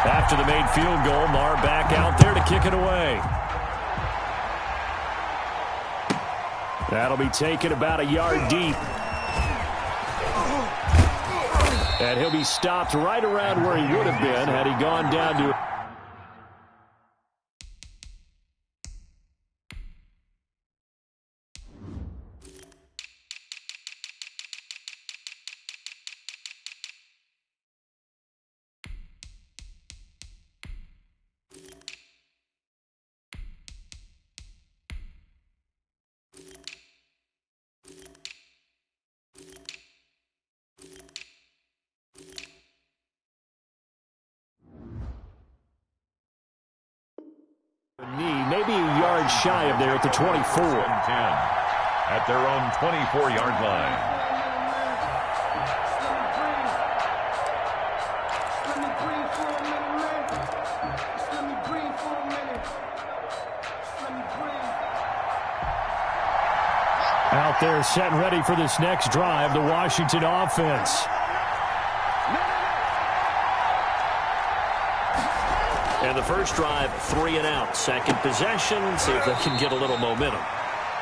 After the made field goal, Marr back out there to kick it away. That'll be taken about a yard deep. And he'll be stopped right around where he would have been had he gone down to... Maybe a yard shy of there at the 24. At their own 24-yard line. Out there set and ready for this next drive, the Washington offense. And the first drive, 3 and out. Second possession, see if they can get a little momentum.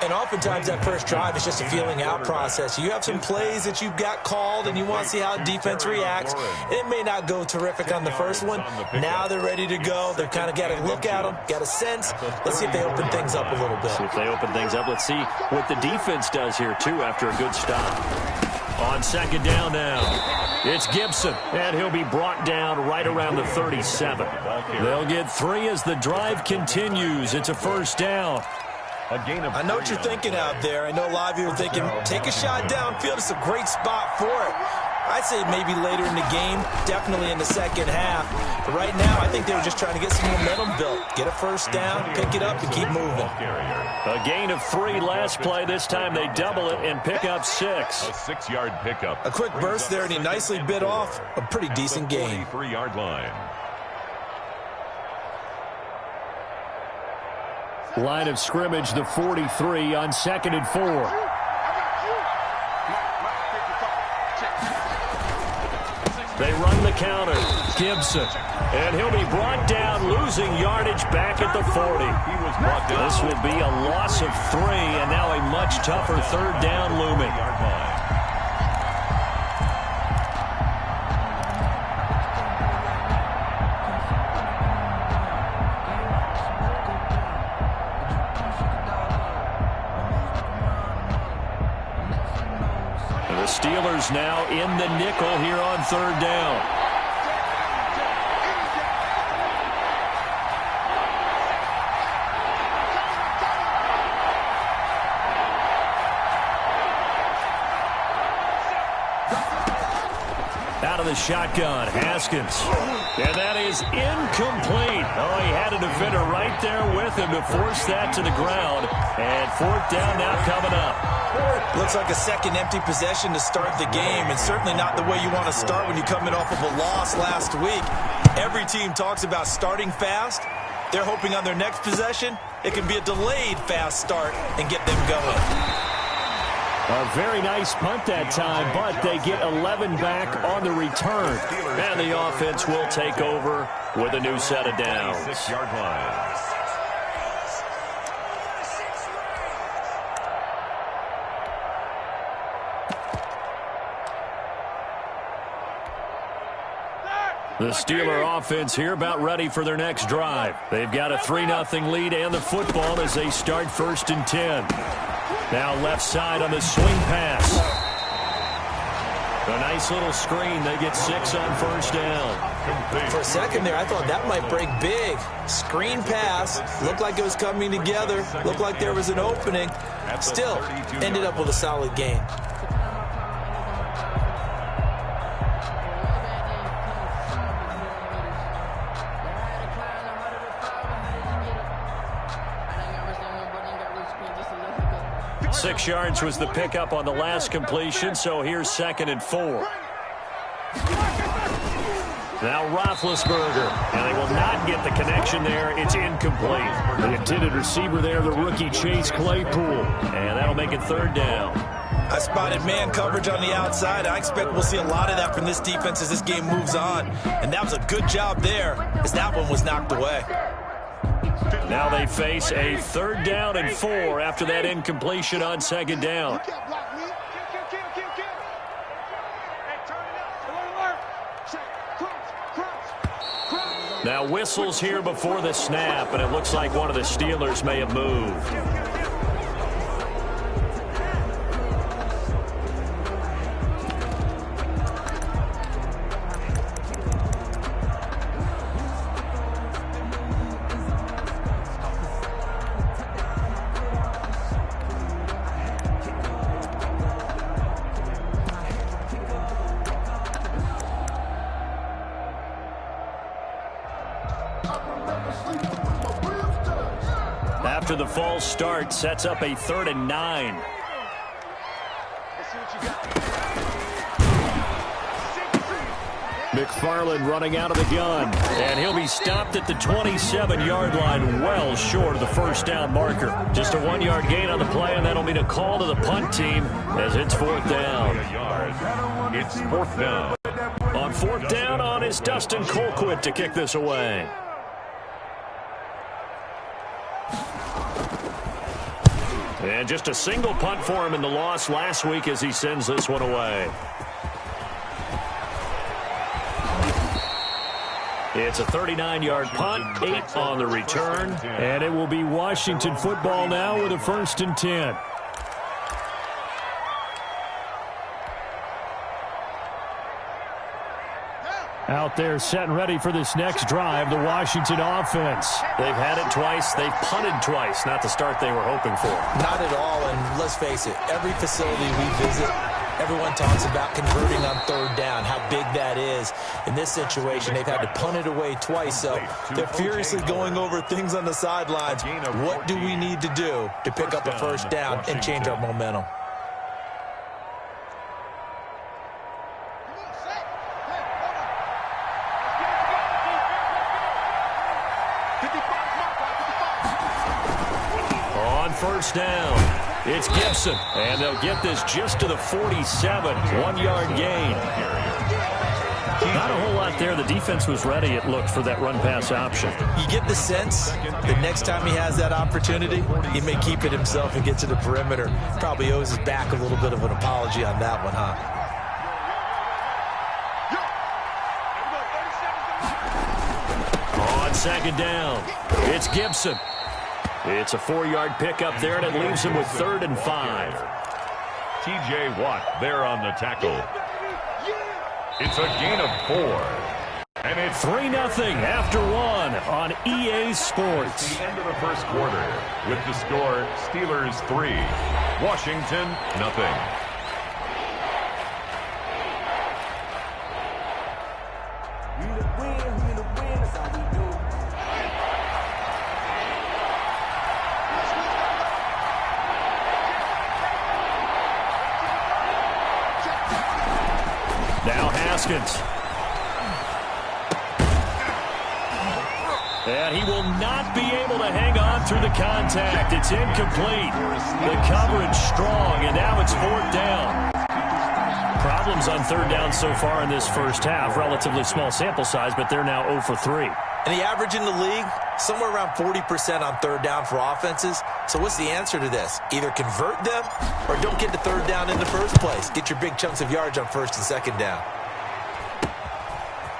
And oftentimes that first drive is just a feeling out process. You have some plays that you've got called and you want to see how defense reacts. It may not go terrific on the first one. Now they're ready to go. They've kind of got to look at them, got a sense. Let's see if they open things up a little bit. See if they open things up. Let's see what the defense does here, too, after a good stop. On second down now. It's Gibson, and he'll be brought down right around the 37. They'll get 3 as the drive continues. It's a first down. I know what you're thinking out there. I know a lot of you are thinking, take a shot downfield. It's a great spot for it. I'd say maybe later in the game, definitely in the second half. But right now, I think they were just trying to get some momentum built. Get a first down, pick it up, and keep moving. A gain of 3 last play. This time they double it and pick up 6. A 6-yard pickup. A quick burst there, and he nicely bit off a pretty decent gain. 43-yard line. Line of scrimmage, the 43 on 2nd and 4. They run the counter. Gibson. And he'll be brought down, losing yardage back at the 40. This will be a loss of 3, and now a much tougher third down looming. The Steelers now in the nickel here on third down. Out of the shotgun, Haskins. And that is incomplete. Oh, he had a defender right there with him to force that to the ground. And 4th down now coming up. Looks like a second empty possession to start the game, and certainly not the way you want to start when you're coming off of a loss last week. Every team talks about starting fast. They're hoping on their next possession, it can be a delayed fast start and get them going. A very nice punt that time, but they get 11 back on the return. And the offense will take over with a new set of downs. 6-yard line. The Steeler offense here about ready for their next drive. They've got a 3-0 lead and the football as they start 1st and 10. Now left side on the swing pass. A nice little screen. They get 6 on 1st down. For a second there, I thought that might break big. Screen pass. Looked like it was coming together. Looked like there was an opening. Still, ended up with a solid gain. Six yards was the pickup on the last completion, so here's 2nd and 4. Now Roethlisberger, and they will not get the connection there. It's incomplete. The intended receiver there, the rookie Chase Claypool, and that'll make it 3rd down. I spotted man coverage on the outside. I expect we'll see a lot of that from this defense as this game moves on. And that was a good job there as that one was knocked away. Now they face a 3rd down and 4 after that incompletion on 2nd down. Now whistles here before the snap, and it looks like one of the Steelers may have moved. After the false start, sets up a 3rd and 9. McFarland running out of the gun, and he'll be stopped at the 27-yard line, well short of the 1st down marker. Just a 1-yard gain on the play, and that'll mean a call to the punt team as it's 4th down. It's 4th down. On 4th down, is Dustin Colquitt to kick this away. And just a single punt for him in the loss last week as he sends this one away. It's a 39-yard punt, 8 on the return, and it will be Washington football now with a 1st and 10. Out there set and ready for this next drive, the Washington offense. They've had it twice. They've punted twice. Not the start they were hoping for. Not at all, and let's face it, every facility we visit, everyone talks about converting on 3rd down, how big that is. In this situation, they've had to punt it away twice, so they're furiously going over things on the sidelines. What do we need to do to pick up a 1st down and change our momentum? On 1st down, it's Gibson, and they'll get this just to the 47, 1-yard gain. Not a whole lot there. The defense was ready, it looked, for that run-pass option. You get the sense the next time he has that opportunity, he may keep it himself and get to the perimeter. Probably owes his back a little bit of an apology on that one, huh? On 2nd down, it's Gibson. It's a 4-yard pickup there, and it leaves him with 3rd and 5. T.J. Watt there on the tackle. It's a gain of 4. And it's 3-0 after 1 on EA Sports. The end of the 1st quarter with the score Steelers 3, Washington 0. Now Haskins. And he will not be able to hang on through the contact. It's incomplete. The coverage strong, and now it's 4th down. Problems on 3rd down so far in this 1st half. Relatively small sample size, but they're now 0 for 3. And the average in the league, somewhere around 40% on 3rd down for offenses. So what's the answer to this? Either convert them or don't get to 3rd down in the first place. Get your big chunks of yards on 1st and 2nd down.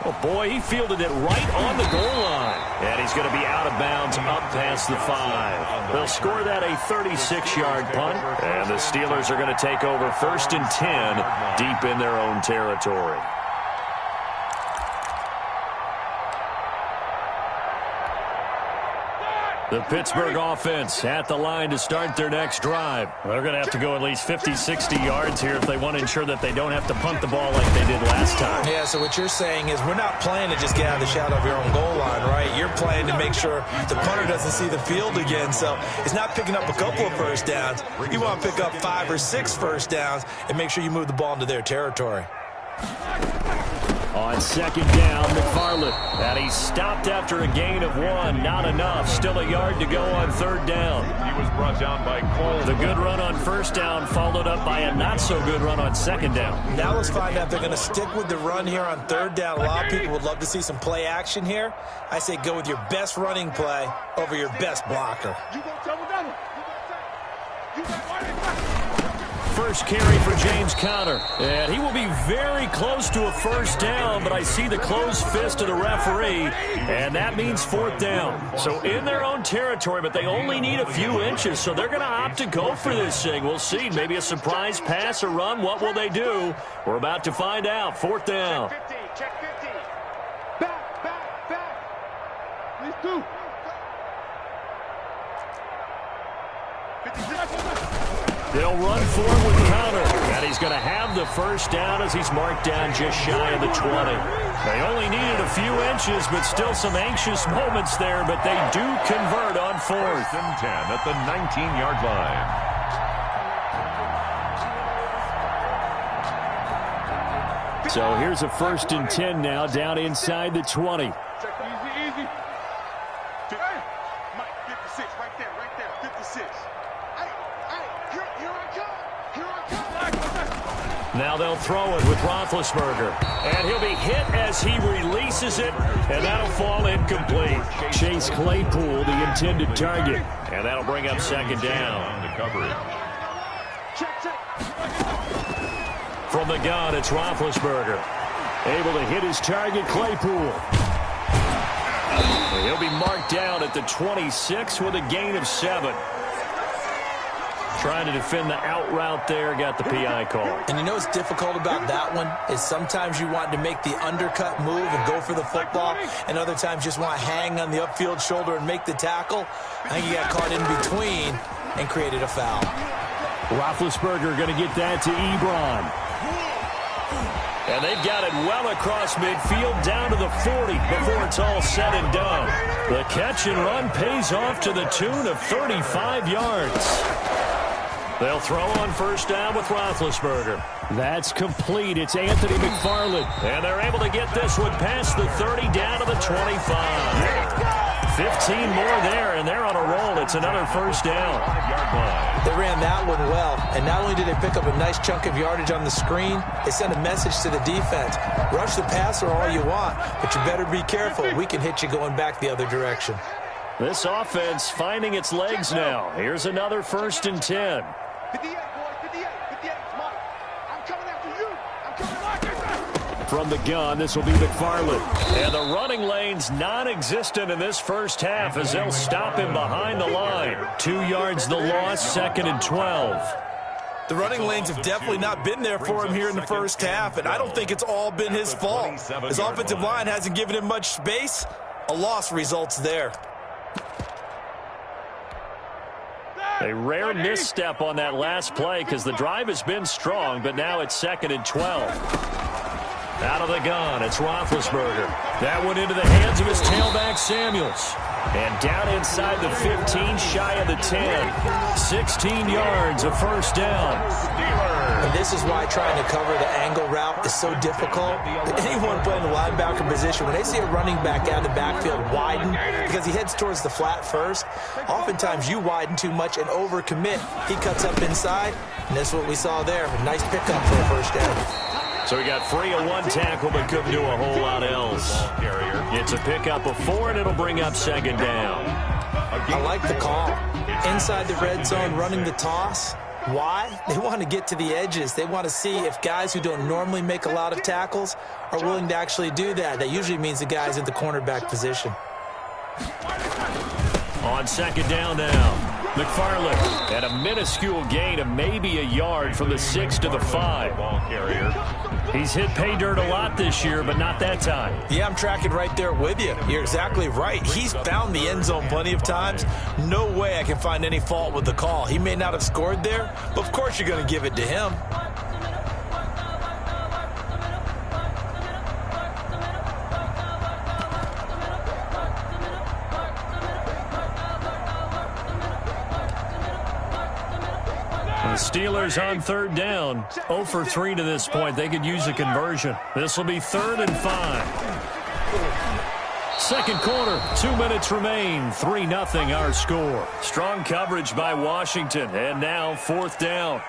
Oh, boy, he fielded it right on the goal line. And he's going to be out of bounds up past the 5. They'll score that a 36-yard punt. And the Steelers are going to take over 1st and 10 deep in their own territory. The Pittsburgh offense at the line to start their next drive. They're going to have to go at least 50, 60 yards here if they want to ensure that they don't have to punt the ball like they did last time. Yeah, so what you're saying is we're not playing to just get out of the shadow of your own goal line, right? You're playing to make sure the punter doesn't see the field again. So it's not picking up a couple of 1st downs. You want to pick up 5 or 6 1st downs and make sure you move the ball into their territory. On second down, McFarland. And he's stopped after a gain of 1. Not enough. Still a yard to go on third down. He was brought down by Cole. The good run on first down followed up by a not-so-good run on second down. Now let's find out if they're going to stick with the run here on third down. A lot of people would love to see some play action here. I say go with your best running play over your best blocker. First carry for James Conner. And he will be very close to a first down, but I see the closed fist of the referee, and that means fourth down. So in their own territory, but they only need a few inches, so they're going to opt to go for this thing. We'll see. Maybe a surprise pass or run. What will they do? We're about to find out. Fourth down. Check 50. Back. Please do. 50. They'll run forward with Conner, and he's going to have the first down as he's marked down just shy of the 20. They only needed a few inches, but still some anxious moments there, but they do convert on fourth. 1st and 10 at the 19-yard line. So here's a 1st and 10 now, down inside the 20. Easy. Mike, 56, right there, 56. Now they'll throw it with Roethlisberger. And he'll be hit as he releases it, and that'll fall incomplete. Chase Claypool, the intended target. And that'll bring up second down. The coverage. From the gun, it's Roethlisberger. Able to hit his target, Claypool. He'll be marked down at the 26 with a gain of 7. Trying to defend the out route there, got the PI call. And you know what's difficult about that one is sometimes you want to make the undercut move and go for the football, and other times just want to hang on the upfield shoulder and make the tackle. I think you got caught in between and created a foul. Roethlisberger going to get that to Ebron. And they've got it well across midfield down to the 40 before it's all said and done. The catch and run pays off to the tune of 35 yards. They'll throw on first down with Roethlisberger. That's complete. It's Anthony McFarland. And they're able to get this one past the 30 down to the 25. 15 more there, and they're on a roll. It's another first down. They ran that one well, and not only did they pick up a nice chunk of yardage on the screen, they sent a message to the defense. Rush the passer all you want, but you better be careful. We can hit you going back the other direction. This offense finding its legs now. Here's another 1st and 10. 58, boy, 58, Mike. I'm coming after you. I'm coming after you. From the gun, this will be McFarland. And the running lane's non-existent in this first half as they'll stop him behind the line. 2 yards the loss, 2nd and 12. The running lanes have definitely not been there for him here in the first half, and I don't think it's all been his fault. His offensive line hasn't given him much space. A loss results there. A rare misstep on that last play because the drive has been strong, but now it's 2nd and 12. Out of the gun, it's Roethlisberger. That went into the hands of his tailback, Samuels. And down inside the 15, shy of the 10. 16 yards, a first down. And this is why trying to cover the angle route is so difficult. Anyone playing the linebacker position, when they see a running back out of the backfield widen, because he heads towards the flat first, oftentimes you widen too much and overcommit. He cuts up inside, and that's what we saw there. A nice pickup for a first down. So he got free of 1 tackle, but couldn't do a whole lot else. It's a pickup of 4, and it'll bring up second down. I like the call. Inside the red zone, running the toss. Why? They want to get to the edges. They want to see if guys who don't normally make a lot of tackles are willing to actually do that. That usually means the guys in the cornerback position. On second down now. McFarland at a minuscule gain of maybe a yard from the 6 to the 5. Ball carrier. He's hit pay dirt a lot this year, but not that time. Yeah, I'm tracking right there with you. You're exactly right. He's found the end zone plenty of times. No way I can find any fault with the call. He may not have scored there, but of course you're going to give it to him. The Steelers on third down. 0 for 3 to this point. They could use a conversion. This will be 3rd and 5. Second quarter, 2 minutes remain. 3-0 our score. Strong coverage by Washington. And now 4th down.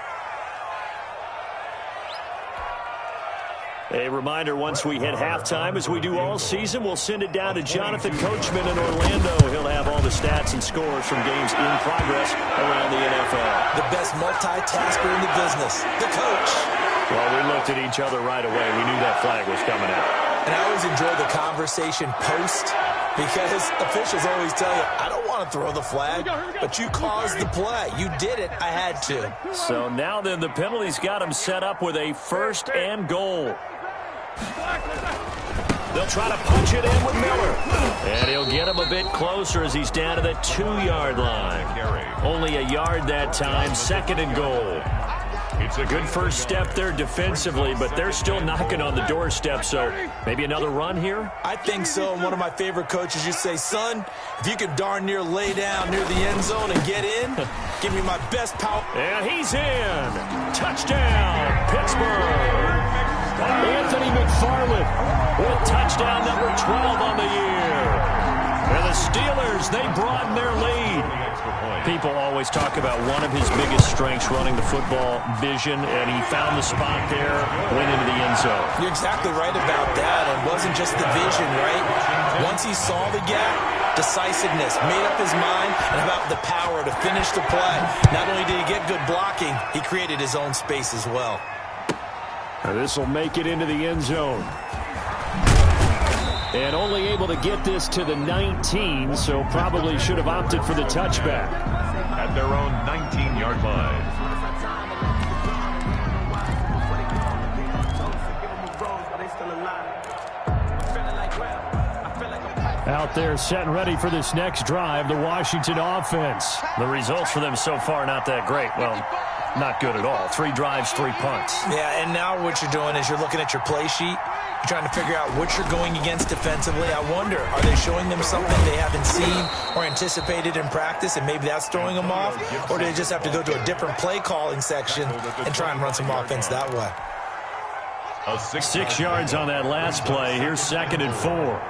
A reminder, once we hit halftime, as we do all season, we'll send it down to Jonathan Coachman in Orlando. He'll have all the stats and scores from games in progress around the NFL. The best multitasker in the business, the coach. Well, we looked at each other right away. We knew that flag was coming out. And I always enjoy the conversation post, because officials always tell you, I don't want to throw the flag, but you caused the play. You did it. I had to. So now then, the penalty's got him set up with a 1st and goal. They'll try to punch it in with Miller. And he'll get him a bit closer as he's down to the 2-yard line. Only a yard that time, 2nd and goal. It's a good first step there defensively, but they're still knocking on the doorstep, so maybe another run here? I think so. And one of my favorite coaches used to say, son, if you could darn near lay down near the end zone and get in, give me my best power. And he's in. Touchdown, Pittsburgh. Anthony McFarland with touchdown number 12 on the year. And the Steelers, they broaden their lead. People always talk about one of his biggest strengths running the football, vision, and he found the spot there, went into the end zone. You're exactly right about that. It wasn't just the vision, right? Once he saw the gap, decisiveness, made up his mind, and about the power to finish the play. Not only did he get good blocking, he created his own space as well. This will make it into the end zone. And only able to get this to the 19, so probably should have opted for the touchback. At their own 19-yard line. Out there set and ready for this next drive, the Washington offense. The results for them so far not that great. Well, not good at all. 3 drives, 3 punts. Yeah, and now what you're doing is you're looking at your play sheet. You're trying to figure out what you're going against defensively. I wonder, are they showing them something they haven't seen or anticipated in practice, and maybe that's throwing them off? Or do they just have to go to a different play calling section and try and run some offense that way? 6 yards on that last play. Here's 2nd and 4.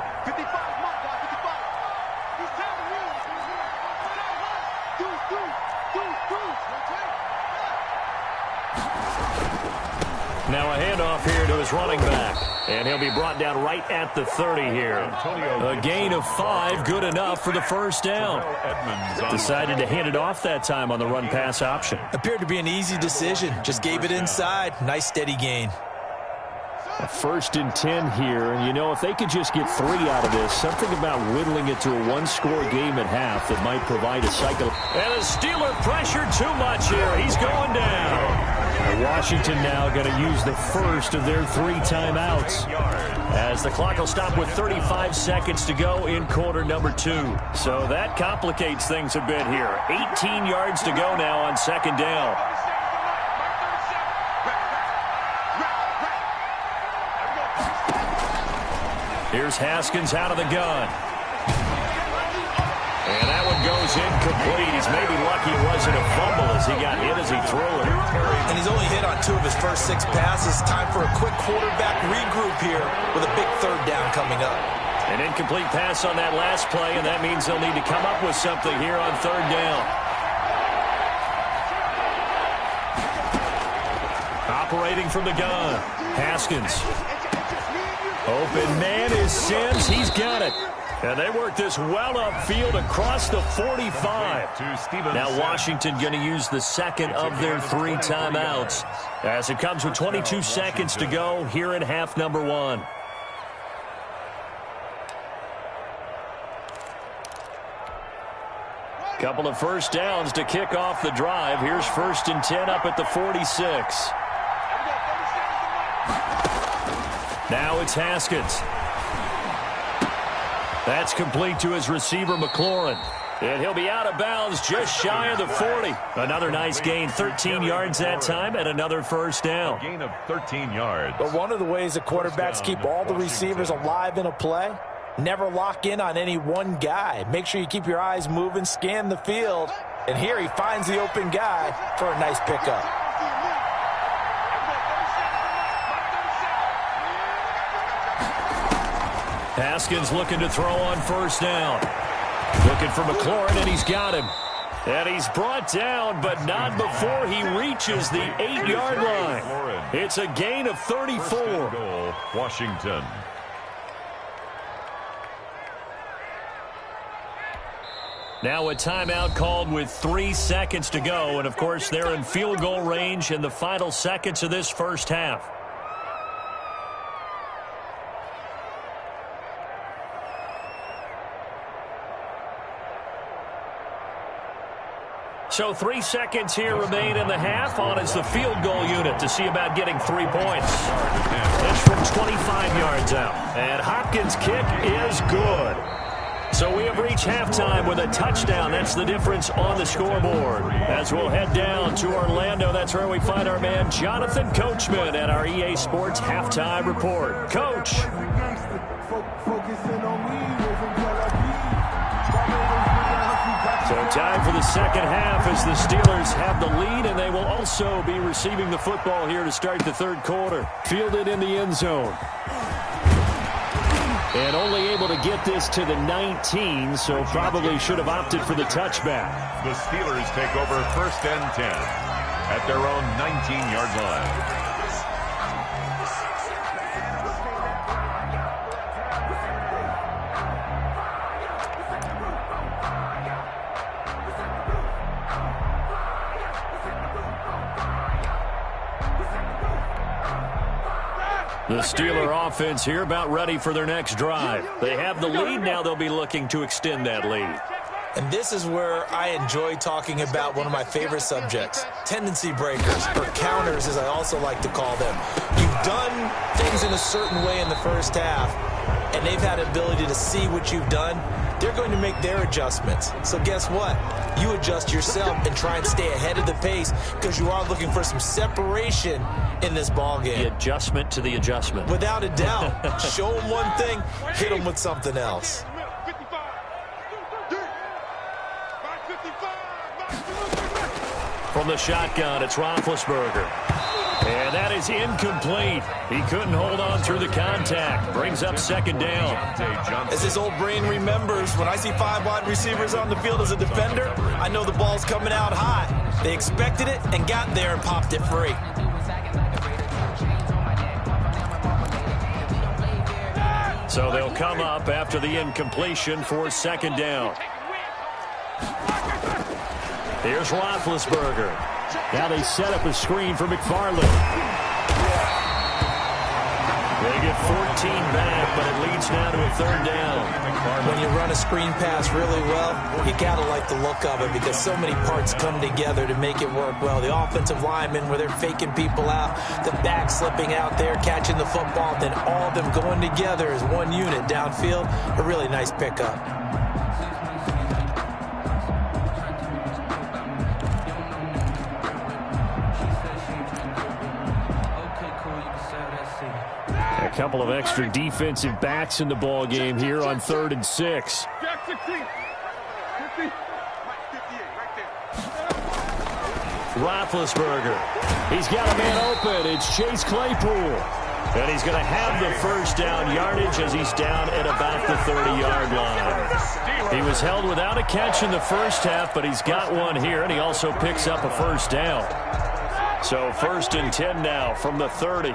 Now a handoff here to his running back. And he'll be brought down right at the 30 here. A gain of 5, good enough for the first down. Decided to hand it off that time on the run-pass option. Appeared to be an easy decision. Just gave it inside. Nice, steady gain. A 1st and 10 here. And, you know, if they could just get 3 out of this, something about whittling it to a 1-score game at half that might provide a cycle. And the Steeler pressure too much here. He's going down. Washington now going to use the first of their 3 timeouts, as the clock will stop with 35 seconds to go in quarter number 2. So that complicates things a bit here. 18 yards to go now on 2nd down. Here's Haskins out of the gun. And that one goes incomplete. He's maybe lucky it wasn't a fumble as he got hit as he threw it. And he's only hit on 2 of his first 6 passes. Time for a quick quarterback regroup here with a big 3rd down coming up. An incomplete pass on that last play, and that means they'll need to come up with something here on 3rd down. Operating from the gun, Haskins. Open man is Sims. He's got it. And they work this well upfield across the 45. Now Washington going to use the 2nd of their 3 timeouts, as it comes with 22 seconds to go here in half number 1. Couple of first downs to kick off the drive. Here's 1st and 10 up at the 46. Now it's Haskins. That's complete to his receiver, McLaurin. And he'll be out of bounds just shy of the 40. Another nice gain, 13 yards that time, and another first down. Gain of 13 yards. But one of the ways the quarterbacks keep all the receivers alive in a play, never lock in on any one guy. Make sure you keep your eyes moving, scan the field, And here he finds the open guy for a nice pickup. Haskins looking to throw on first down. Looking for McLaurin, and he's got him. And he's brought down, but not before he reaches the 8-yard line. It's a gain of 34. Goal, Washington. Now a timeout called with 3 seconds to go. And, of course, they're in field goal range in the final seconds of this first half. So 3 seconds here remain in the half. On is the field goal unit to see about getting 3 points. It's from 25 yards out. And Hopkins' kick is good. So we have reached halftime with a touchdown. That's the difference on the scoreboard. As we'll head down to Orlando, that's where we find our man Jonathan Coachman at our EA Sports Halftime Report. Coach. So time for the second half as the Steelers have the lead, and they will also be receiving the football here to start the third quarter. Fielded in the end zone. And only able to get this to the 19, so probably should have opted for the touchback. The Steelers take over 1st and 10 at their own 19-yard line. The Steeler offense here about ready for their next drive. They have the lead. Now they'll be looking to extend that lead. And this is where I enjoy talking about one of my favorite subjects, tendency breakers, or counters as I also like to call them. You've done things in a certain way in the first half, and they've had ability to see what you've done. They're going to make their adjustments. So guess what? You adjust yourself and try and stay ahead of the pace because you are looking for some separation in this ball game. The adjustment to the adjustment. Without a doubt. Show them one thing, hit them with something else. From the shotgun, it's Roethlisberger. And that is incomplete. He couldn't hold on through the contact. Brings up second down. As his old brain remembers, when I see 5 wide receivers on the field as a defender, I know the ball's coming out high. They expected it and got there and popped it free. So they'll come up after the incompletion for second down. Here's Roethlisberger. Now they set up a screen for McFarland. They get 14 back, but it leads now to a third down. When you run a screen pass really well, you got to like the look of it because so many parts come together to make it work well. The offensive linemen, where they're faking people out, the back slipping out there, catching the football, then all of them going together as one unit downfield. A really nice pickup. A couple of extra defensive backs in the ball game here on 3rd and 6. Roethlisberger. He's got a man open. It's Chase Claypool. And he's going to have the first down yardage as he's down at about the 30-yard line. He was held without a catch in the first half, but he's got one here, and he also picks up a first down. So 1st and 10 now from the 30.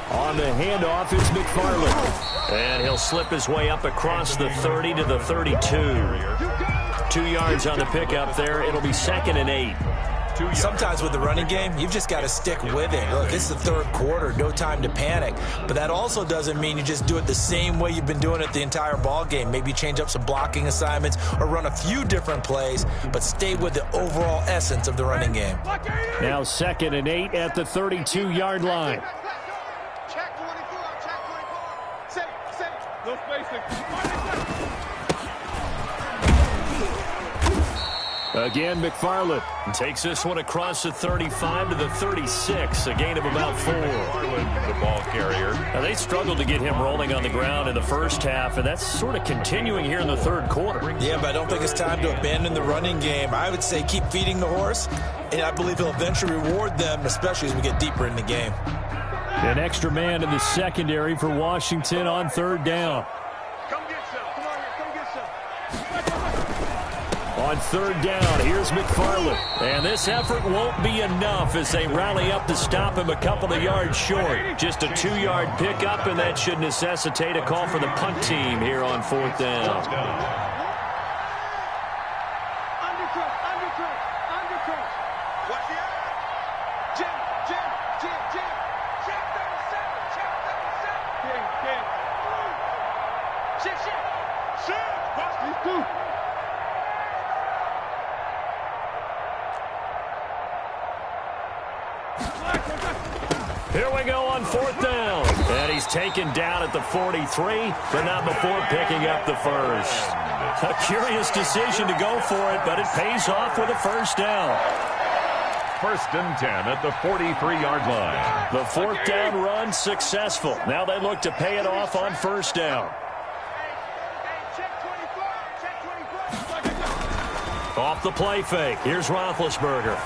On the handoff is McFarland. And he'll slip his way up across the 30 to the 32. 2 yards on the pickup there. It'll be 2nd and 8. Sometimes with the running game, you've just got to stick with it. Look, this is the third quarter, no time to panic. But that also doesn't mean you just do it the same way you've been doing it the entire ball game. Maybe change up some blocking assignments or run a few different plays, but stay with the overall essence of the running game. Now 2nd and 8 at the 32-yard line. Again, McFarland takes this one across the 35 to the 36, a gain of about 4. The ball carrier. Now, they struggled to get him rolling on the ground in the first half, and that's sort of continuing here in the third quarter. Yeah, but I don't think it's time to abandon the running game. I would say keep feeding the horse, and I believe he'll eventually reward them, especially as we get deeper in the game. An extra man in the secondary for Washington on third down. Come get some. Come on here. Come get some. On third down, here's McFarland. And this effort won't be enough as they rally up to stop him a couple of yards short. Just a 2-yard pickup, and that should necessitate a call for the punt team here on fourth down. Watch the eye. Jim. Check 37. Shit. Watch these two. Here we go on fourth down. And he's taken down at the 43, but not before picking up the first. A curious decision to go for it, but it pays off with a first down. 1st and 10 at the 43-yard line. The fourth down run successful. Now they look to pay it off on first down. Check 24. Off the play fake. Here's Roethlisberger.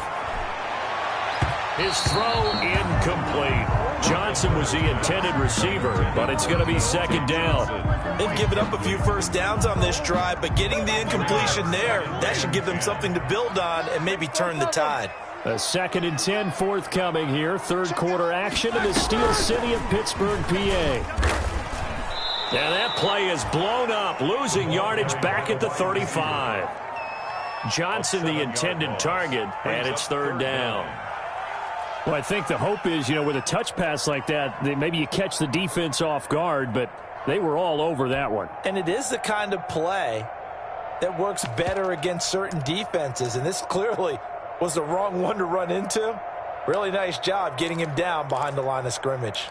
His throw incomplete. Johnson was the intended receiver, but it's going to be second down. They've given up a few first downs on this drive, but getting the incompletion there, that should give them something to build on and maybe turn the tide. A 2nd and 10 forthcoming here. Third quarter action in the Steel City of Pittsburgh, PA. And that play is blown up, losing yardage back at the 35. Johnson the intended target, and it's third down. Well, I think the hope is, with a touch pass like that, maybe you catch the defense off guard, but they were all over that one. And it is the kind of play that works better against certain defenses, and this clearly was the wrong one to run into. Really nice job getting him down behind the line of scrimmage.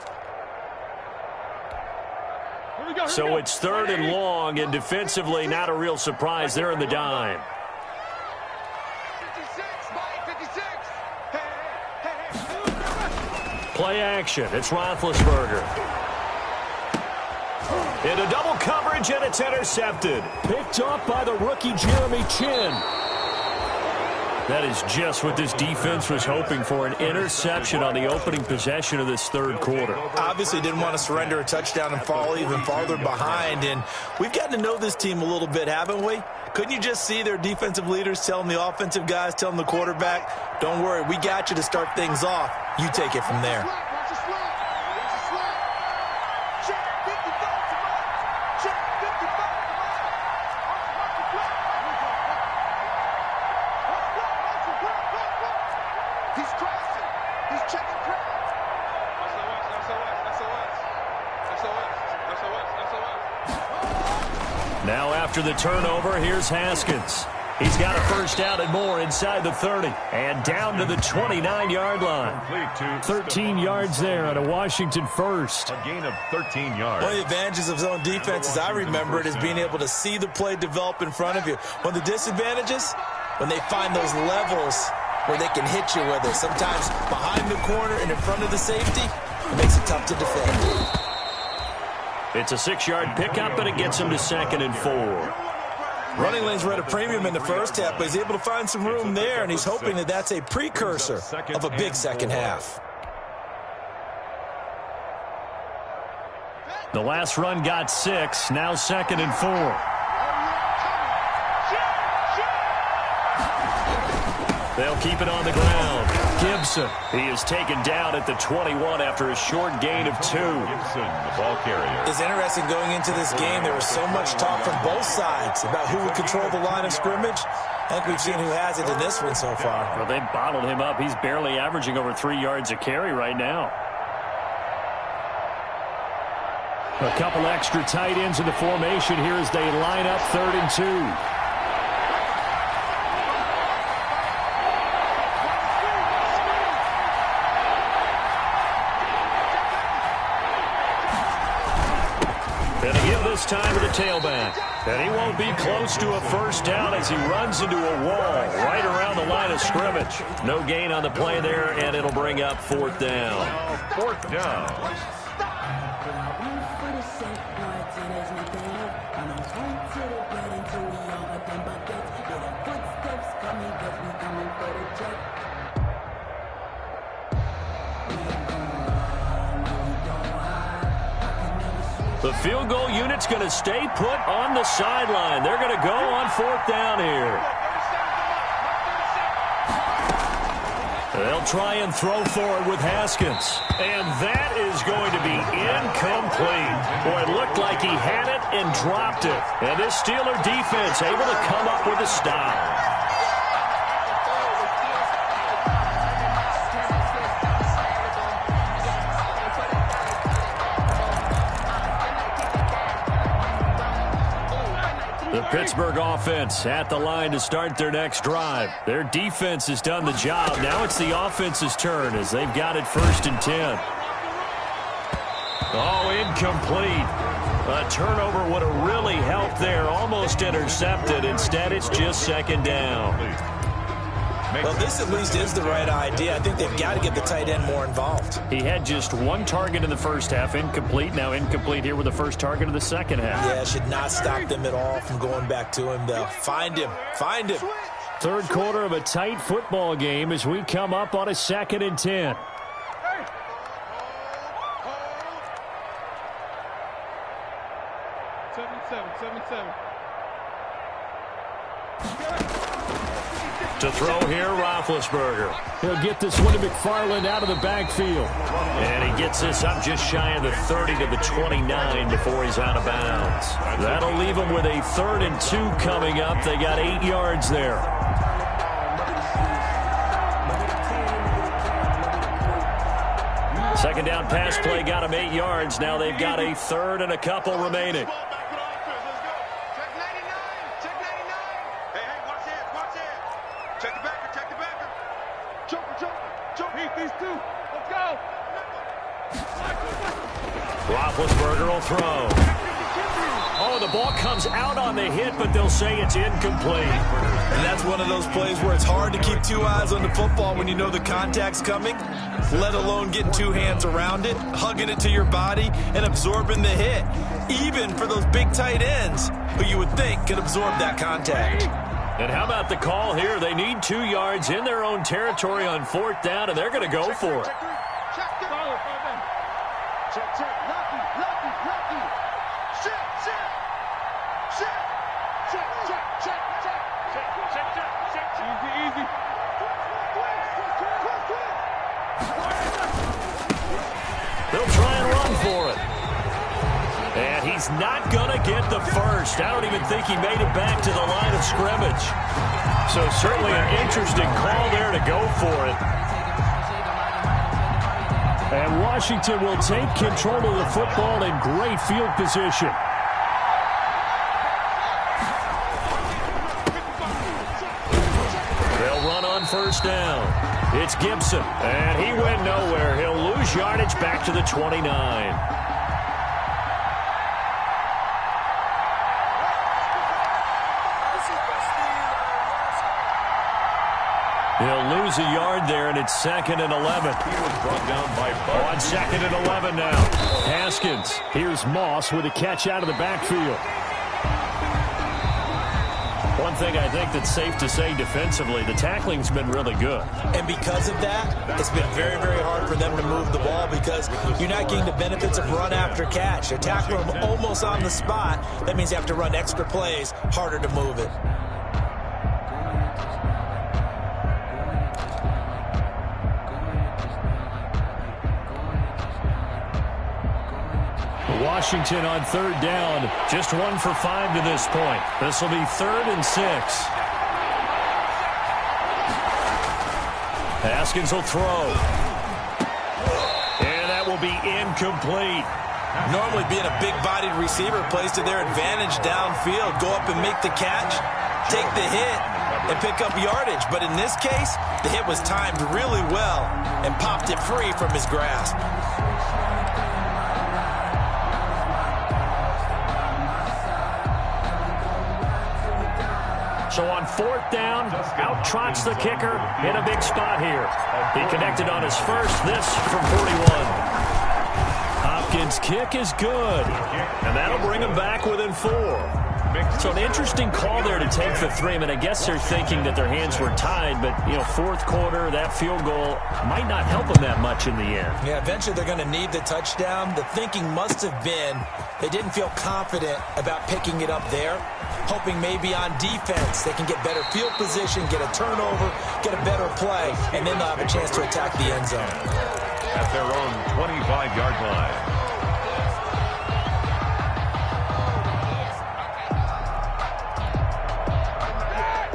So it's third and long, and defensively not a real surprise. They're in the dime. 56. Play action. It's Roethlisberger. Into double coverage, and it's intercepted. Picked off by the rookie Jeremy Chin. That is just what this defense was hoping for, an interception on the opening possession of this third quarter. Obviously didn't want to surrender a touchdown and fall even farther behind, and we've gotten to know this team a little bit, haven't we? Couldn't you just see their defensive leaders telling the offensive guys, telling the quarterback, don't worry, we got you to start things off. You take it from there. Now after the turnover, here's Haskins. He's got a first down and more inside the 30 and down to the 29-yard line. 13 yards there on a Washington first. A gain of 13 yards. One of the advantages of zone defense, as I remember it, is being able to see the play develop in front of you. One of the disadvantages, when they find those levels where they can hit you with it. Sometimes behind the corner and in front of the safety, it makes it tough to defend. It's a 6-yard pickup, and it gets him to 2nd and 4. Running lanes were at a premium in the first half, but he's able to find some room there, and he's hoping that that's a precursor of a big second half. The last run got 6, now 2nd and 4. They'll keep it on the ground. Gibson, he is taken down at the 21 after a short gain of 2. Gibson, the ball carrier. It's interesting going into this game. There was so much talk from both sides about who would control the line of scrimmage. I think we've seen who has it in this one so far. Well, they bottled him up. He's barely averaging over 3 yards a carry right now. A couple extra tight ends in the formation here as they line up 3rd and 2. Time to the tailback. And he won't be close to a first down as he runs into a wall right around the line of scrimmage. No gain on the play there, and it'll bring up fourth down. Fourth down. The field goal unit's going to stay put on the sideline. They're going to go on fourth down here. They'll try and throw for it with Haskins. And that is going to be incomplete. Boy, it looked like he had it and dropped it. And this Steeler defense able to come up with a stop. The Pittsburgh offense at the line to start their next drive. Their defense has done the job. Now it's the offense's turn as they've got it 1st and 10. Oh, incomplete. A turnover would have really helped there. Almost intercepted. Instead, it's just 2nd down. Well, this at least is the right idea. I think they've got to get the tight end more involved. He had just 1 target in the first half, incomplete. Now incomplete here with the first target of the second half. Yeah, should not stop them at all from going back to him, though. Find him. Find him. Third quarter of a tight football game as we come up on a 2nd and 10. To throw here, Roethlisberger. He'll get this one to McFarland out of the backfield. And he gets this up just shy of the 30 to the 29 before he's out of bounds. That'll leave him with a 3rd and 2 coming up. They got 8 yards there. Second down pass play got him 8 yards. Now they've got a 3rd and a couple remaining. Roethlisberger will throw. Oh, the ball comes out on the hit, but they'll say it's incomplete. And that's one of those plays where it's hard to keep 2 eyes on the football when you know the contact's coming, let alone getting 2 hands around it, hugging it to your body, and absorbing the hit. Even for those big tight ends who you would think could absorb that contact. And how about the call here? They need 2 yards in their own territory on 4th down, and they're going to go for it. They'll try and run for it. And he's not going to get the first. I don't even think he made it back to the line of scrimmage. So certainly an interesting call there to go for it. And Washington will take control of the football in great field position. They'll run on 1st down. It's Gibson, and he went nowhere. He'll lose yardage back to the 29. He'll lose a yard there, and it's 2nd and 11. He was brought down by Bud. On 2nd and 11 now. Haskins. Here's Moss with a catch out of the backfield. One thing I think that's safe to say defensively, the tackling's been really good. And because of that, it's been very, very hard for them to move the ball because you're not getting the benefits of run after catch. They're tackling them almost on the spot. That means you have to run extra plays, harder to move it. Washington on 3rd down. Just 1 for 5 to this point. This will be 3rd and 6. Haskins will throw. And that will be incomplete. Normally being a big-bodied receiver plays to their advantage downfield. Go up and make the catch, take the hit, and pick up yardage. But in this case, the hit was timed really well and popped it free from his grasp. So on 4th down, out trots the kicker in a big spot here. He connected on his first, this from 41. Hopkins' kick is good, and that'll bring him back within 4. So an interesting call there to take the 3. I mean, I guess they're thinking that their hands were tied, but, you know, 4th quarter, that field goal might not help them that much in the end. Yeah, eventually they're going to need the touchdown. The thinking must have been they didn't feel confident about picking it up there, hoping maybe on defense they can get better field position, get a turnover, get a better play, and then they'll have a chance to attack the end zone. At their own 25-yard line.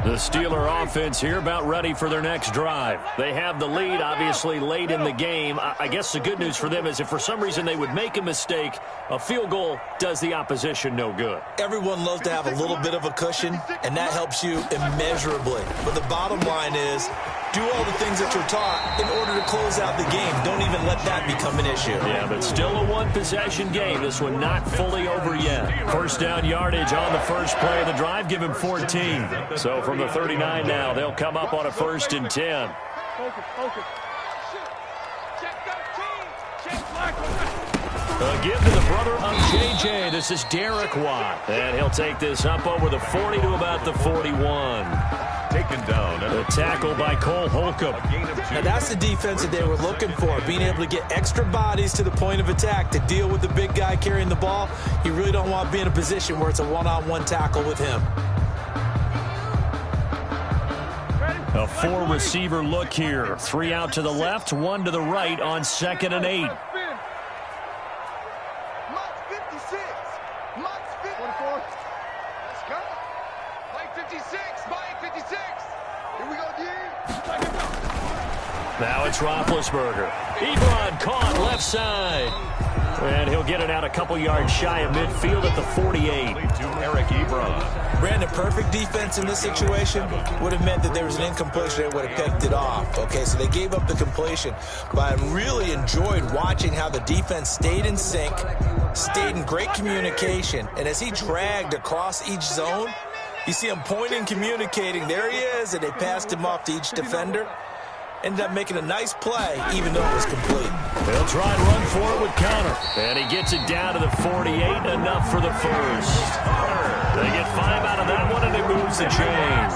The Steeler offense here about ready for their next drive. They have the lead, obviously, late in the game. I guess the good news for them is if for some reason they would make a mistake, a field goal does the opposition no good. Everyone loves to have a little bit of a cushion, and that helps you immeasurably. But the bottom line is, do all the things that you're taught in order to close out the game. Don't even let that become an issue. Yeah, but still a one-possession game. This one not fully over yet. First down yardage on the first play of the drive. Give him 14. So from the 39 now, they'll come up on a 1st and 10. A give to the brother of J.J. This is Derek Watt. And he'll take this up over the 40 to about the 41. Taken down. The tackle by Cole Holcomb. Now that's the defense that they were looking for, being able to get extra bodies to the point of attack to deal with the big guy carrying the ball. You really don't want to be in a position where it's a one-on-one tackle with him. A 4-receiver look here. 3 out to the left, 1 to the right on 2nd and 8. Now it's Roethlisberger. Ebron caught left side. And he'll get it out a couple yards shy of midfield at the 48. To Eric Ebron. Brandon, perfect defense in this situation would have meant that there was an incompletion. They would have picked it off. Okay, so they gave up the completion. But I really enjoyed watching how the defense stayed in sync, stayed in great communication. And as he dragged across each zone, you see him pointing, communicating. There he is, and they passed him off to each defender. Ended up making a nice play, even though it was complete. He'll try and run for it with Connor. And he gets it down to the 48, enough for the first. They get 5 out of that one, and it moves the chains.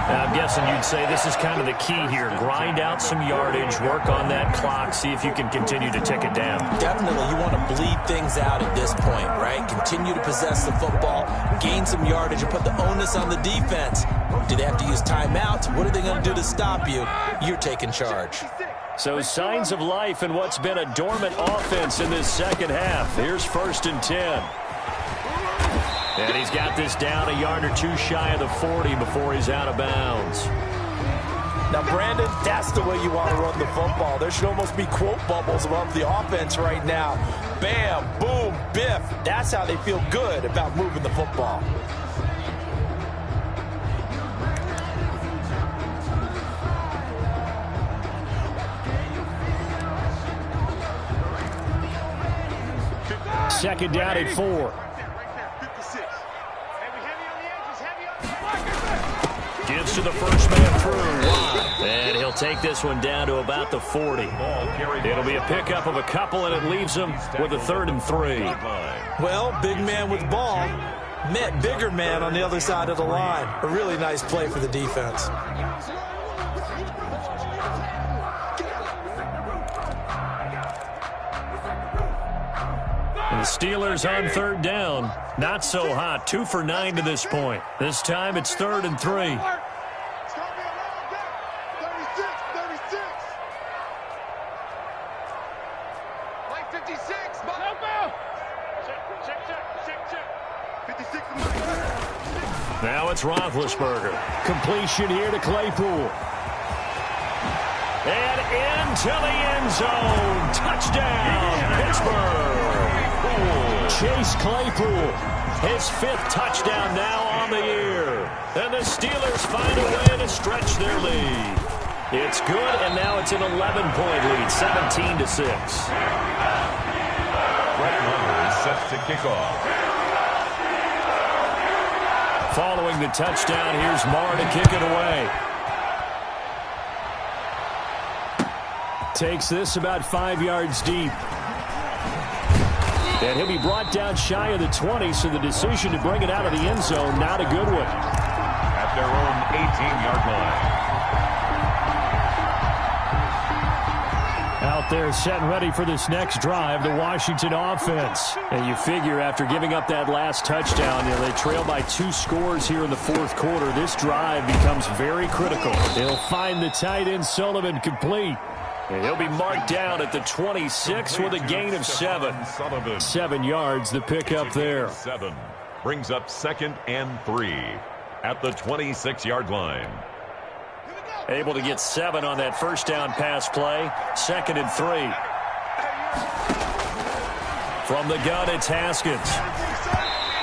Now, I'm guessing you'd say this is kind of the key here. Grind out some yardage, work on that clock, see if you can continue to tick it down. Definitely, you want to bleed things out at this point, right? Continue to possess the football, gain some yardage, and put the onus on the defense. Do they have to use timeouts? What are they going to do to stop you? You're taking charge. So signs of life in what's been a dormant offense in this second half. Here's 1st and 10. And he's got this down a yard or 2 shy of the 40 before he's out of bounds. Now, Brandon, that's the way you want to run the football. There should almost be quote bubbles above the offense right now. Bam, boom, biff. That's how they feel good about moving the football. Second down at 4. Gives to the first man through. And he'll take this one down to about the 40. It'll be a pickup of a couple, and it leaves him with a 3rd and 3. Well, big man with ball met bigger man on the other side of the line. A really nice play for the defense. And the Steelers on 3rd down. Not so hot. 2 for 9 to this point. This time it's 3rd and 3. Now it's Roethlisberger. Completion here to Claypool. And into the end zone. Touchdown, Pittsburgh. Chase Claypool, his 5th touchdown now on the year. And the Steelers find a way to stretch their lead. It's good, and now it's an 11-point lead, 17-6. Brett Maher is set to kick off. Following the touchdown, here's Moe to kick it away. Takes this about 5 yards deep. And he'll be brought down shy of the 20, so the decision to bring it out of the end zone, not a good one. At their own 18-yard line. Out there set and ready for this next drive, the Washington offense. And you figure after giving up that last touchdown, they trail by 2 scores here in the fourth quarter. This drive becomes very critical. They'll find the tight end Sullivan complete. And he'll be marked down at the 26 with a gain of 7. 7 yards, the pickup there. 7 brings up 2nd and 3 at the 26-yard line. Able to get 7 on that first down pass play. 2nd and 3. From the gun, it's Haskins.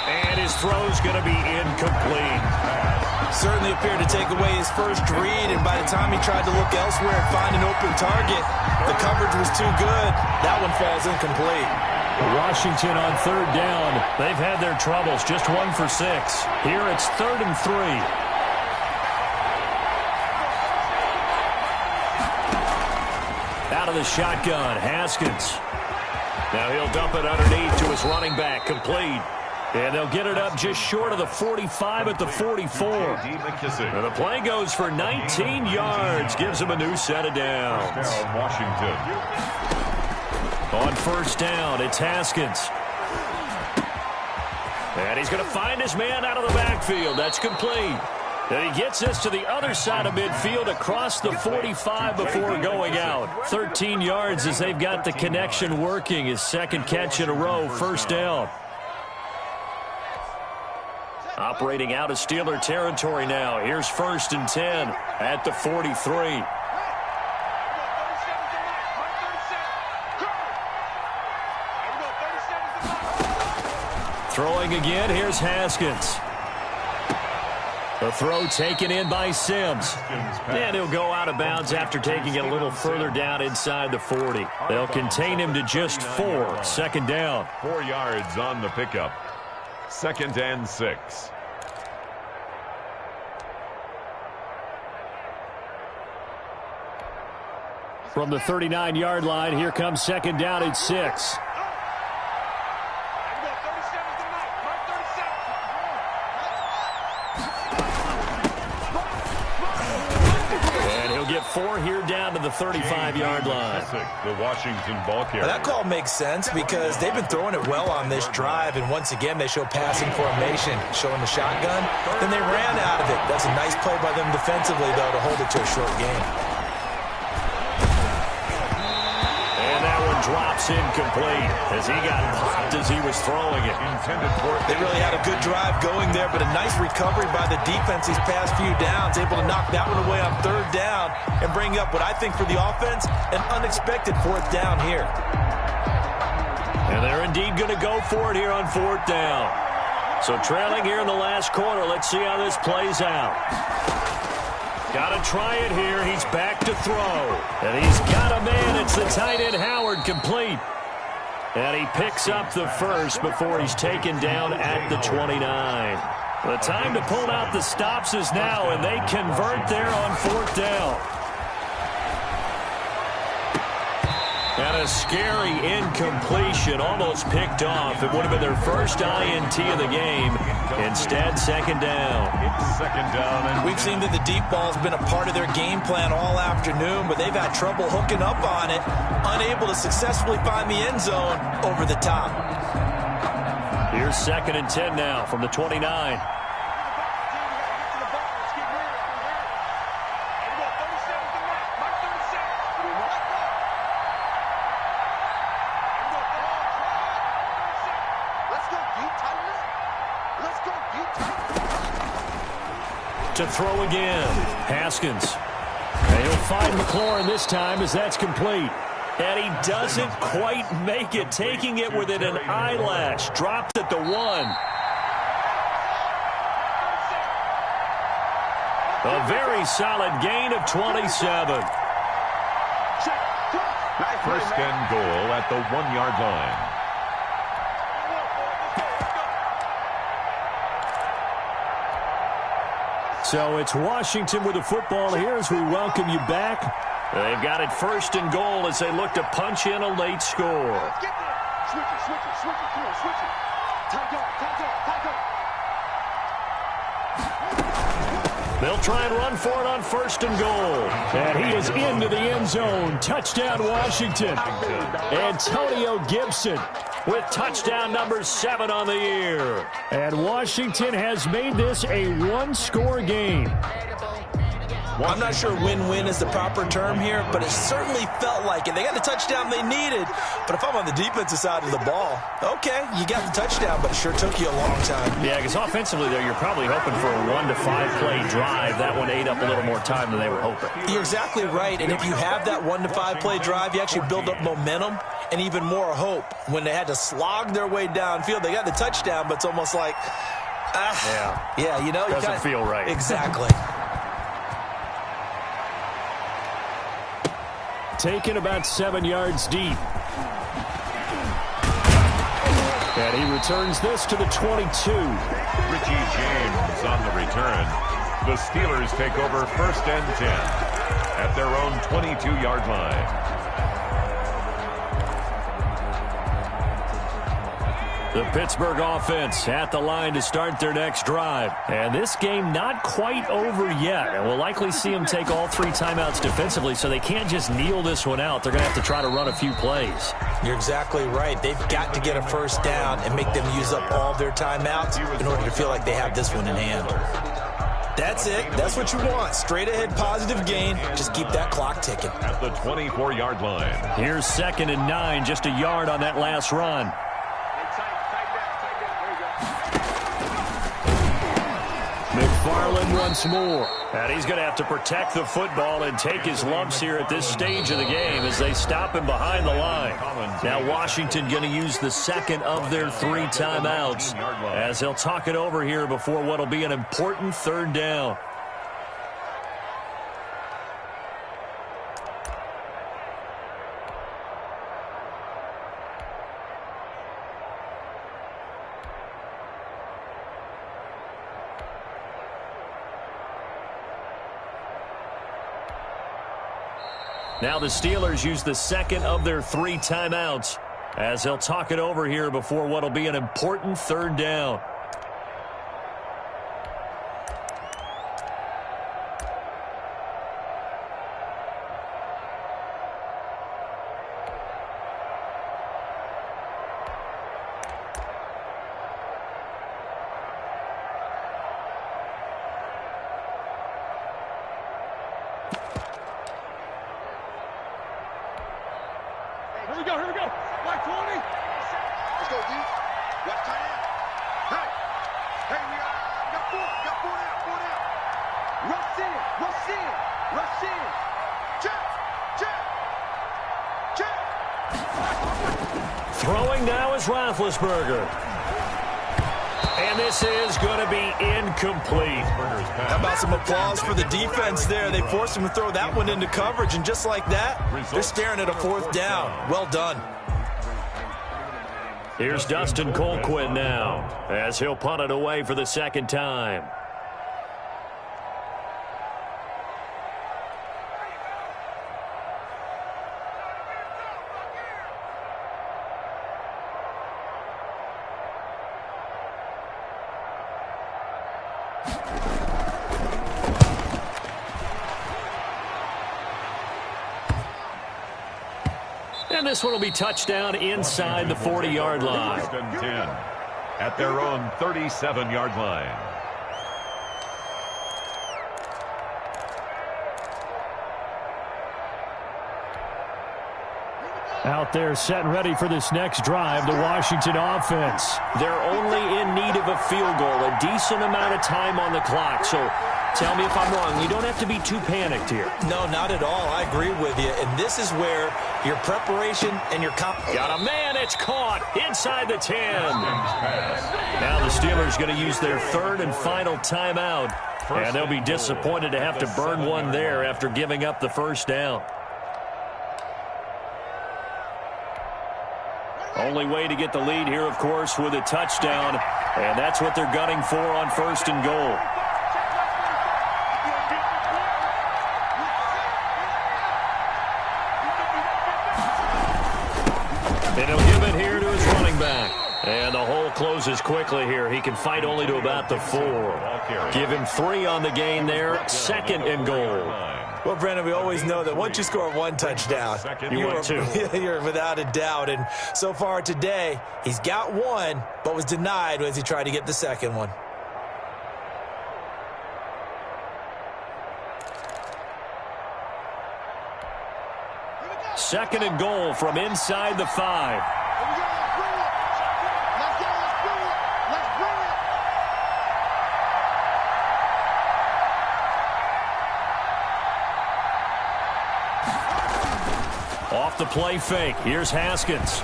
And his throw's going to be incomplete. Certainly appeared to take away his first read, and by the time he tried to look elsewhere and find an open target, the coverage was too good. That one falls incomplete. Washington on 3rd down. They've had their troubles, just 1 for 6. Here it's 3rd and 3. Out of the shotgun, Haskins. Now he'll dump it underneath to his running back, complete. And they'll get it up just short of the 45 at the 44. And the play goes for 19 yards, gives him a new set of downs. Washington. On 1st down, it's Haskins. And he's going to find his man out of the backfield. That's complete. And he gets this to the other side of midfield across the 45 before going out. 13 yards as they've got the connection working. His 2nd catch in a row, 1st down. Operating out of Steeler territory now. Here's 1st and 10 at the 43. Throwing again, here's Haskins. The throw taken in by Sims. And he'll go out of bounds after taking it a little further down inside the 40. They'll contain him to just 4. 2nd down. 4 yards on the pickup. 2nd and 6. From the 39-yard line, here comes 2nd down at 6. And he'll get 4 here down to the 35-yard line. The Washington ball carrier. That call makes sense because they've been throwing it well on this drive, and once again they show passing formation, showing the shotgun. Then they ran out of it. That's a nice play by them defensively, though, to hold it to a short game. Drops incomplete as he got popped as he was throwing it. They really had a good drive going there, but a nice recovery by the defense these past few downs, able to knock that one away on 3rd down and bring up what I think for the offense, an unexpected 4th down here. And they're indeed going to go for it here on 4th down. So trailing here in the last quarter, let's see how this plays out. Got to try it here. He's back to throw. And he's got a man. It's the tight end Howard, complete. And he picks up the 1st before he's taken down at the 29. The time to pull out the stops is now, and they convert there on 4th down. And a scary incompletion, almost picked off. It would have been their first INT of the game. Instead, 2nd down. It's 2nd down. And we've seen that the deep ball's been a part of their game plan all afternoon, but they've had trouble hooking up on it, unable to successfully find the end zone over the top. Here's 2nd and 10 now from the 29. To throw again, Haskins. And he'll find McLaurin this time as that's complete. And he doesn't quite make it, taking it within an eyelash. Dropped at the 1. A very solid gain of 27. 1st and goal at the 1-yard line. So it's Washington with the football here as we welcome you back. They've got it 1st and goal as they look to punch in a late score. Let's get there. Switch it, switch it, switch it. Come on, switch it. Tight up, tight up, tight up. They'll try and run for it on 1st and goal. And he is into the end zone. Touchdown, Washington. Antonio Gibson with touchdown number 7 on the year. And Washington has made this a one-score game. I'm not sure win-win is the proper term here, but it certainly felt like it. They got the touchdown they needed, but if I'm on the defensive side of the ball, okay, you got the touchdown, but it sure took you a long time. Yeah, because offensively, though, you're probably hoping for a 1 to 5 play drive. That one ate up a little more time than they were hoping. You're exactly right, and if you have that 1 to 5 play drive, you actually build up momentum and even more hope. When they had to slog their way downfield, they got the touchdown, but it's almost like, yeah, you know. Doesn't feel right. Exactly. Taken about 7 yards deep. And he returns this to the 22. Richie James on the return. The Steelers take over 1st and 10 at their own 22-yard line. The Pittsburgh offense at the line to start their next drive. And this game not quite over yet. And we'll likely see them take all 3 timeouts defensively, so they can't just kneel this one out. They're going to have to try to run a few plays. You're exactly right. They've got to get a 1st down and make them use up all their timeouts in order to feel like they have this one in hand. That's it. That's what you want. Straight ahead positive gain. Just keep that clock ticking. At the 24-yard line. Here's 2nd and 9, just a yard on that last run. McFarland once more. And he's going to have to protect the football and take his lumps here at this stage of the game as they stop him behind the line. Now Washington going to use the 2nd of their 3 timeouts as they'll talk it over here before what will be an important 3rd down. Now the Steelers use the 2nd of their 3 timeouts as they'll talk it over here before what will be an important 3rd down. Here we go. Like 20. Let's go, D. Watch tight end. Hey, we got 4 down. Rush in. Check. Throwing now is Roethlisberger. And this is going to be incomplete. How about some applause for the defense there? They forced him to throw that one into coverage, and just like that, they're staring at a 4th down. Well done. Here's Dustin Colquitt now as he'll punt it away for the 2nd time. And this one will be touchdown inside the 40-yard line. 1st and 10 at their own 37-yard line. Out there set and ready for this next drive, the Washington offense. They're only in need of a field goal, a decent amount of time on the clock. So tell me if I'm wrong. You don't have to be too panicked here. No, not at all. I agree with you. And this is where your preparation and your got a man. It's caught inside the 10. Now the Steelers going to use their 3rd and final timeout. And they'll be disappointed to have to burn one there after giving up the 1st down. Only way to get the lead here, of course, with a touchdown. And that's what they're gunning for on 1st and goal. closes quickly here. He can fight only to about the 4. Give him 3 on the gain there. 2nd and goal. Well, Brandon, we always know that once you score 1 touchdown, you're without a doubt. And so far today, he's got 1, but was denied as he tried to get the 2nd one. Second and goal from inside the 5. Off the play fake. Here's Haskins.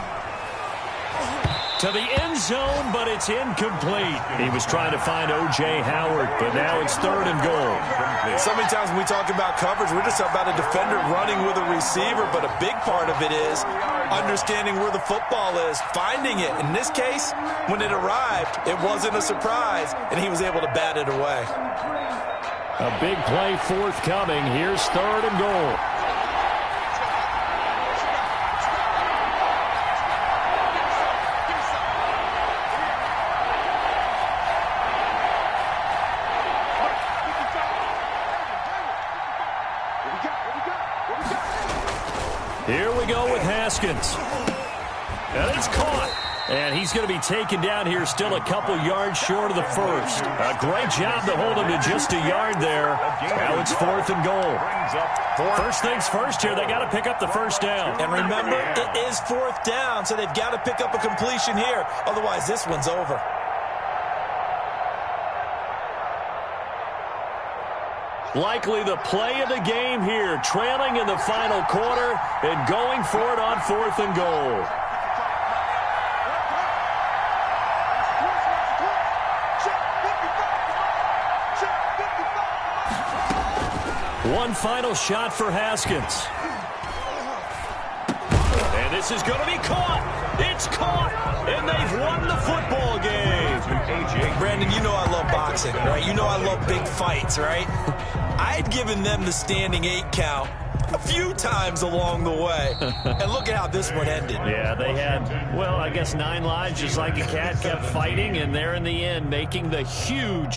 To the end zone, but it's incomplete. He was trying to find O.J. Howard, but now it's 3rd and goal. So many times when we talk about coverage, we're just about a defender running with a receiver, but a big part of it is understanding where the football is, finding it. In this case, when it arrived, it wasn't a surprise, and he was able to bat it away. A big play forthcoming. Here's 3rd and goal. Here we go with Haskins. And it's caught. And he's going to be taken down here, still a couple yards short of the 1st. A great job to hold him to just a yard there. Now it's 4th and goal. First things first here, they got to pick up the 1st down. And remember, it is 4th down, so they've got to pick up a completion here. Otherwise, this one's over. Likely the play of the game here, trailing in the final quarter and going for it on 4th and goal. One final shot for Haskins. And this is going to be caught. It's caught, and they've won the football game. Brandon, you know I love boxing, right? You know I love big fights, right? I had given them the standing 8 count a few times along the way. And look at how this one ended. Yeah, they had, well, I guess 9 lives, just like a cat kept fighting, and there in the end making the huge